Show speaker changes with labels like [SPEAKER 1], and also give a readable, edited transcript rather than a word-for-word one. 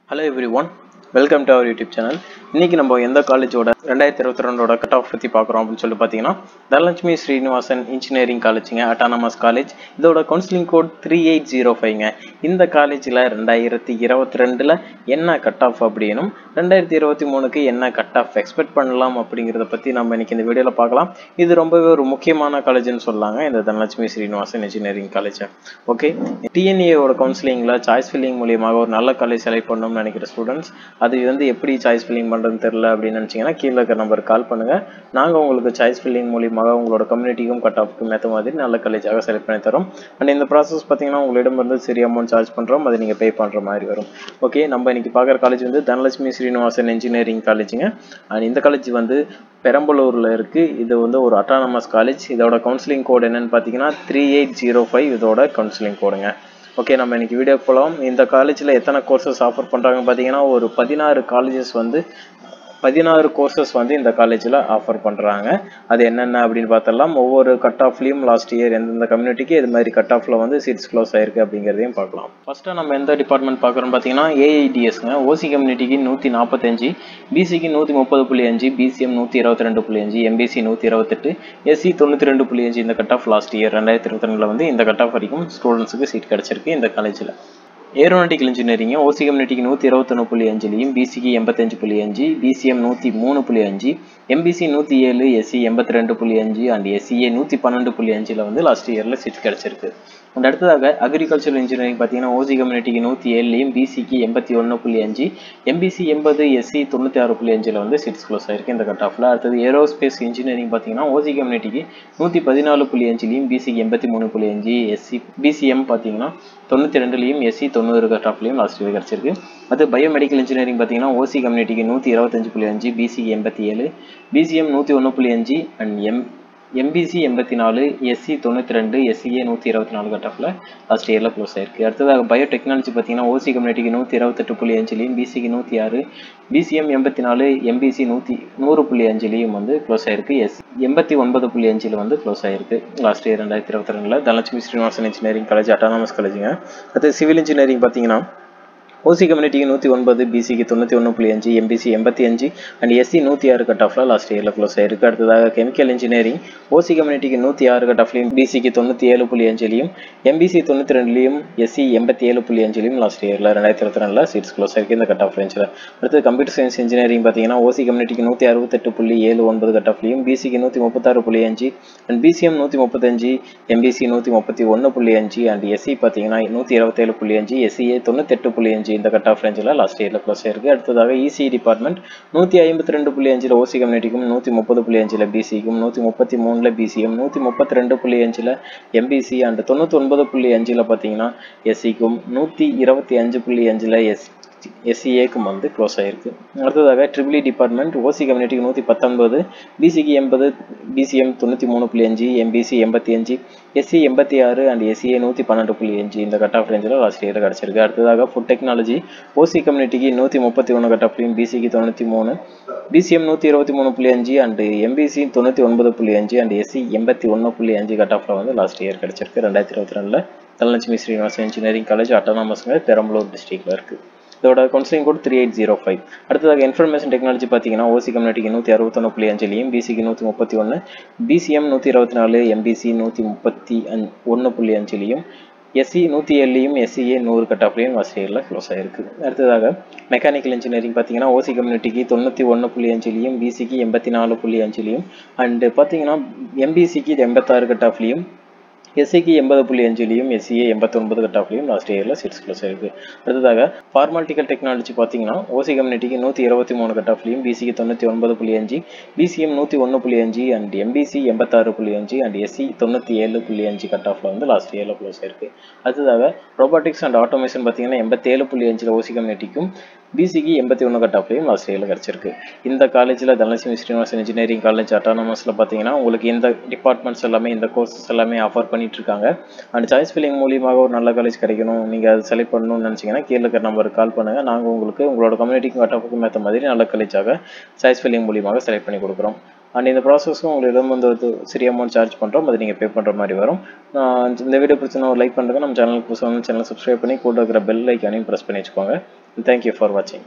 [SPEAKER 1] Hello everyone, welcome to our YouTube channel. இன்னைக்கு நம்ம எந்த காலேஜோட 2022ஓட கட் ஆஃப் பத்தி பார்க்குறோம் அப்படின்னு சொல்லி பார்த்தீங்கன்னா தனலட்சுமி ஸ்ரீனிவாசன் இன்ஜினியரிங் காலேஜுங்க, அட்டானமஸ் காலேஜ். இதோட கவுன்சிலிங் கோட் 3805ங்க. இந்த காலேஜில் 2022ல் என்ன கட் ஆஃப் அப்படின்னும் 2023க்கு என்ன கட் ஆஃப் எக்ஸ்பெக்ட் பண்ணலாம் அப்படிங்கிறத பற்றி நம்ம இன்னைக்கு இந்த வீடியோவில் பார்க்கலாம். இது ரொம்பவே ஒரு முக்கியமான காலேஜ்னு சொல்லாங்க இந்த Dhanalakshmi Srinivasan engineering college. Okay, டிஎன்ஏவோட கவுன்சிலிங்கில் சாய்ஸ் ஃபில்லிங் மூலியமாக ஒரு நல்ல காலேஜ் செலக்ட் பண்ணணும்னு நினைக்கிற ஸ்டூடெண்ட்ஸ் அது வந்து எப்படி சாய்ஸ் ஃபில்லிங் பண்ணுறதுன்னு தெரியல அப்படின்னு நினச்சிங்கன்னா கீழே இருக்கிற நம்பருக்கு கால் பண்ணுங்கள். நாங்கள் உங்களுக்கு சாய்ஸ் ஃபில்லிங் மூலியமாக உங்களோட கம்யூனிட்டிக்கும் கட் ஆஃப்க்கும் ஏற்ற மாதிரி நல்ல காலேஜாக செலக்ட் பண்ணி தரோம். அண்ட் இந்த ப்ராசஸ் பார்த்தீங்கன்னா உங்களிடம் வந்து சரி அமௌண்ட் சார்ஜ் பண்ணுறோம், அதை நீங்கள் பே பண்ணுற மாதிரி வரும். ஓகே, நம்ம இன்னைக்கு பார்க்குற காலேஜ் வந்து தனலட்சுமி ஸ்ரீனிவாசன் இன்ஜினியரிங் காலேஜுங்க. அண்ட் இந்த காலேஜ் வந்து பெரம்பலூரில் இருக்குது. இது வந்து ஒரு அட்டானமஸ் காலேஜ். இதோட கவுன்சிலிங் கோட் என்னன்னு பார்த்தீங்கன்னா 3805 இதோட கவுன்சிலிங் கோடுங்க. ஓகே, நம்ம இன்னைக்கு வீடியோ போகலாம். இந்த காலேஜில் எத்தனை கோர்சஸ் ஆஃபர் பண்ணுறாங்கன்னு பார்த்தீங்கன்னா ஒரு 16 கோர்சஸ் வந்து இந்த காலேஜில் ஆஃபர் பண்ணுறாங்க. அது என்னென்ன அப்படின்னு பார்த்தலாம். ஒவ்வொரு கட் ஆஃப்லையும் லாஸ்ட் இயர் எந்தெந்த கம்யூனிட்டிக்கு இது மாதிரி கட் ஆஃபில் வந்து சீட்ஸ் க்ளோஸ் ஆயிருக்கு அப்படிங்கிறதையும் பார்க்கலாம். ஃபஸ்ட்டு நம்ம எந்த டிபார்ட்மெண்ட் பார்க்குறோம் பார்த்தீங்கன்னா ஏஐடிஎஸ்ங்க. ஓசி கம்யூனிட்டிக்கு 145, பிசிக்கு 130.5, பிசிஎம் 122.5, எம்பிசி 128, எஸ்சி 92.5 இந்த கட் ஆஃப் லாஸ்ட் இயர் 2022 வந்து இந்த கட் ஆஃப் வரைக்கும் ஸ்டூடெண்ட்ஸுக்கு சீட் கிடச்சிருக்கு இந்த காலேஜில். ஏரோநாட்டிக்கல் இன்ஜினியரிங் ஓசி கம்யூனிட்டிக்கு 121.5, பிசிக்கு 85.5, BCM 103.5, MBC 107, SC 82.5 and SCA 112.5 வந்து லாஸ்ட் இயரில் சீட் கிடச்சிருக்கு. அண்ட் அடுத்ததாக அக்ரிகல்ச்சரல் இன்ஜினியரிங் பார்த்தீங்கன்னா ஓசி கம்யூனிட்டிக்கு 107, பிசிக்கு 81.5, எம்பிசி 80, எஸ்சி 96.5 வந்து சீட்ஸ் க்ளோஸ் ஆயிருக்கு இந்த கட் ஆஃபில். அடுத்தது ஏரோஸ்பேஸ் இன்ஜினியரிங் பார்த்தீங்கன்னா ஓசி கம்யூனிட்டிக்கு 114.5, பிசிக்கு 83.5, எஸ்சி பிசிஎம் பார்த்தீங்கன்னா 92, எஸ்சி 90 கட் ஆஃப்லையும் லாஸ்ட் இயர் கிடச்சிருக்கு. அது பயோமெடிக்கல் இன்ஜினியரிங் பார்த்தீங்கன்னா ஓசி கம்யூனிட்டிக்கு 125.5, பிசிக்கு 87, BCM 101.5 and MBC 84, SC 92, SCA 124 cut ஆஃபில் லாஸ்ட் இயரில் க்ளோஸ் ஆயிருக்கு. அடுத்ததாக பயோடெக்னாலஜி பார்த்தீங்கன்னா ஓசி கம்யூனிட்டிக்கு 128.5, பிசிக்கு 106, பிசிஎம் 84, எம்பிசி 100.5 வந்து க்ளோஸ் ஆயிருக்கு. எஸ் 89.5 வந்து க்ளோஸ் ஆயிருக்கு last year 2022 Dhanalakshmi Srinivasan engineering college autonomous காலேஜுங்க. அடுத்து சிவில் இன்ஜினியரிங் பார்த்தீங்கன்னா ஓசி கம்யூனிட்டிக்கு 109, பிசிக்கு 91.5, எம்பிசி 85 அண்ட் எஸ்சி 106 கட் ஆஃபில் லாஸ்ட் இயரில் க்ளோஸ் ஆயிருக்கு. அடுத்ததாக கெமிக்கல் இன்ஜினியரிங் ஓசி கம்யூனிட்டிக்கு 106 கட் ஆஃப்லையும், பிசிக்கு 97.5, எம்பிசி 92, எஸ்சி 87.5 லாஸ்ட் இயரில் 2022 சீட்ஸ் க்ளோஸ் ஆயிருக்கு இந்த கட் ஆஃப் ரேஞ்சில். அடுத்து கம்ப்யூட்டர் சயின்ஸ் இன்ஜினியரிங் பார்த்தீங்கன்னா ஓசி கம்யூனிட்டிக்கு 168.79 கட் ஆஃப்லையும், பிசிக்கு 136.5 and BCM 135, MBC 131.5 and SC பார்த்தீங்கன்னா 127.5, எஸ்சிஏ 98.5 இந்த கட் ஆஃப் ரேஞ்சில் லாஸ்ட் இயரில் க்ளோஸ் ஆயிருக்கு. அடுத்ததாக இசி டிபார்ட்மெண்ட் 152.5 ஓசி கம்யூனிட்டிக்கும், 130.5 பிசிக்கும், 133 பிசிஎம், 132.5 எம்பிசி அண்ட் 99.5 பார்த்தீங்கன்னா எஸ்சிக்கும், 125.5 எஸ்சிஏக்கும் வந்து க்ளோஸ் ஆயிருக்கு. அடுத்ததாக ட்ரிபிள் டிபார்ட்மெண்ட் ஓசி கம்யூனிட்டிக்கு 119, பிசிக்கு 80, BCM 93.5, MBC 85, SC 86 and SCA 112.5 இந்த கட் ஆஃப் ரேஞ்சில் லாஸ்ட் இயர் கிடச்சிருக்கு. அடுத்ததாக ஃபுட் டெக்னாலஜி ஓசி கம்யூனிட்டிக்கு 131 கட் ஆஃப்லையும், பிசிக்கு 93, BCM 123.5 and MBC 99.5 and SC 81.5 cut ஆஃபில் வந்து லாஸ்ட் இயர் கிடச்சிருக்கு 2022 தனலட்சுமி ஸ்ரீனிவாசன் இன்ஜினியரிங் காலேஜ் அட்டானமஸ்ங்க பெரம்பலூர் டிஸ்ட்ரிக்டில் இருக்குது. இதோட கவுன்சிலிங் கோட் 3805. அடுத்ததாக இன்ஃபர்மேஷன் டெக்னாலஜி பார்த்தீங்கன்னா ஓசி கம்யூனிட்டிக்கு 161.5, பிசிக்கு 131, BCM 124, MBC 131.5, SC 107, SCA 100 cut ஆஃப்லையும் லாஸ்ட் இயரில் க்ளோஸ் ஆயிருக்கு. அடுத்ததாக மெக்கானிக்கல் இன்ஜினியரிங் பார்த்தீங்கன்னா ஓசி கம்யூனிட்டிக்கு 91.5, பிசிக்கு 84.5 அண்ட் பார்த்தீங்கன்னா எம்பிசிக்கு 86 கட் ஆஃப்லையும், எஸ்சிக்கு 80.5, எஸ்சிஏ 89 கட் ஆஃப்லையும் லாஸ்ட் இயரில் சீட்ஸ் க்ளோஸ் ஆயிருக்கு. அடுத்ததாக ஃபார்மாலிட்டிக்கல் டெக்னாலஜி பார்த்தீங்கன்னா ஓசி கம்யூனிட்டிக்கு 123 கட் ஆஃப்லையும், பிசிக்கு 99.5, BCM 101.5 and MBC 86.5 and SC 97.5 cut ஆஃபில் வந்து லாஸ்ட் இயரில் க்ளோஸ் ஆயிருக்கு. அடுத்ததாக ரோபோட்டிக்ஸ் அண்ட் ஆட்டோமேஷன் பார்த்தீங்கன்னா 87.5 ஓசி கம்யூனிட்டிக்கும், பிசிக்கு 81 கட் ஆஃப்லையும் லாஸ்ட் இயரில் கிடச்சிருக்கு. இந்த காலேஜில் தனலட்சுமி ஸ்ரீனிவாசன் இன்ஜினியரிங் காலேஜ் அட்டானமஸில் பார்த்தீங்கன்னா உங்களுக்கு இந்த டிபார்ட்மெண்ட்ஸ் எல்லாமே இந்த கோர்சஸ் எல்லாமே ஆஃபர் பண்ணிட்டு இருக்காங்க. அண்ட் சாய்ஸ் ஃபில்லிங் மூலியமாக ஒரு நல்ல காலேஜ் கிடைக்கணும், நீங்கள் அதை செலக்ட் பண்ணணும்னு நினச்சிங்கன்னா கீழே இருக்கிற நம்பருக்கு கால் பண்ணுங்கள். நாங்கள் உங்களுக்கு உங்களோட கம்யூனிட்டிக்கும் கட் ஆஃபுக்கும் ஏற்ற மாதிரி நல்ல காலேஜாக சாய்ஸ் ஃபில்லிங் மூலியமாக செலக்ட் பண்ணி கொடுக்குறோம். அண்ட் இந்த ப்ராசஸ்க்கும் உங்களிடம் வந்து ஒரு சிறிய அமௌண்ட் சார்ஜ் பண்ணுறோம், அது நீங்கள் பே பண்ணுற மாதிரி வரும். இந்த வீடியோ பிடிச்சா ஒரு லைக் பண்ணுங்கள், நம்ம சேனலுக்கு புதுசாக சேனல் சப்ஸ்கிரைப் பண்ணி கூட இருக்கிற பெல் ஐக்கானையும் ப்ரெஸ் பண்ணி வச்சுக்கோங்க. தேங்க்யூ ஃபார் வாட்சிங்.